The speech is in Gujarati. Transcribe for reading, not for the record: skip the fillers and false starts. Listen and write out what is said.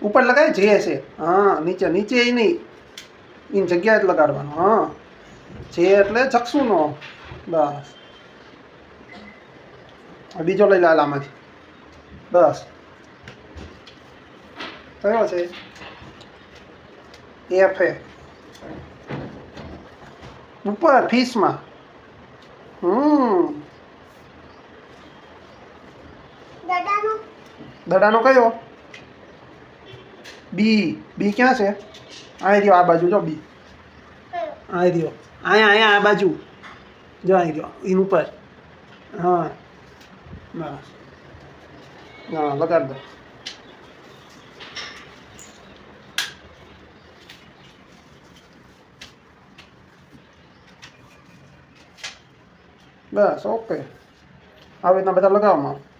ઉપર લગાય જે છે હા નીચે નીચે એ નહીં એની જગ્યાએ જ લગાડવાનું હા જે એટલે ચક્ષુનો બસ બીજો લઈ લાલ આમાંથી બસ કયો છે એફ એ ઉપર ફીસમાં દડાનો કયો બી બી ક્યાં છે અહીં રહ્યો આ બાજુ જો બી અહીં રહ્યો અહીંયા આ બાજુ જો અહીં રહ્યો એની ઉપર હા બસ હા લગાડ દો બસ ઓકે આવી રીતના બધા લગાવવામાં